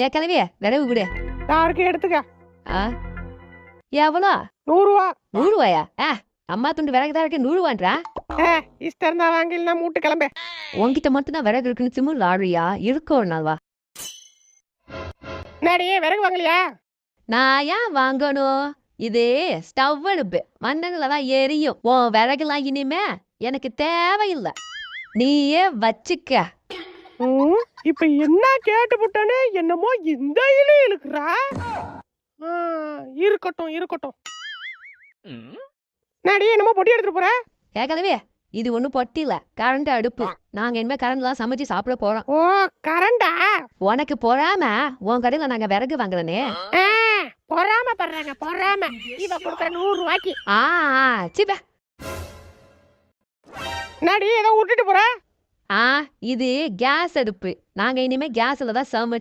ஏ கிளவிய விரவு விடு. யாருக்கு எடுத்துக்க. ஆ எவ்வளோ? 100 ரூபா. 100 ரூபாயா? அம்மா துண்டு விறகு தான் இருக்கு 100 ரூபான்றா? இஷ்டம் இருந்தா வாங்கிலாம் மூட்டு கிளம்பு. உன்கிட்ட மட்டும் தான் விறகு இருக்குன்னு திமிரு ஆடுறியா? இருக்கோ ஒரு நாள் வா. என்னடி விறகு வாங்கலையா? நான் ஏன் வாங்கணும்? இது ஸ்டவ் அடுப்பு, மண்ணெண்ணில் தான் எரியும். உன் விறகுலாம் இனிமே எனக்கு தேவையில்லை, நீயே வச்சுக்க. இப்ப என்ன கேட்டு புட்டானே என்னமோ இந்த இலு இழுக்குறா. இருக்கட்டும் இருக்கட்டும். நாடி என்னமோ பொட்டி எடுத்துட்டு போற? கேட்கலவே, இது ஒன்றும் பொட்டில, கரண்ட் அடுப்பு. நாங்க இனிமே கரண்ட்லாம் சமைச்சு சாப்பிட போறோம். ஓ கரண்டா? உனக்கு பொறாம உன் கடையில நாங்க விறகு வாங்குறனே. பொறாம பண்றாங்க பொறாம. இவ கொடுக்குற 100 ரூபாய்க்கு. சிப்ப. நாடி ஏதோ விட்டுட்டு போற? இது கேஸ் அடுப்பு. நாங்க இனிமே கேஸ்ல தான் சமைச்சு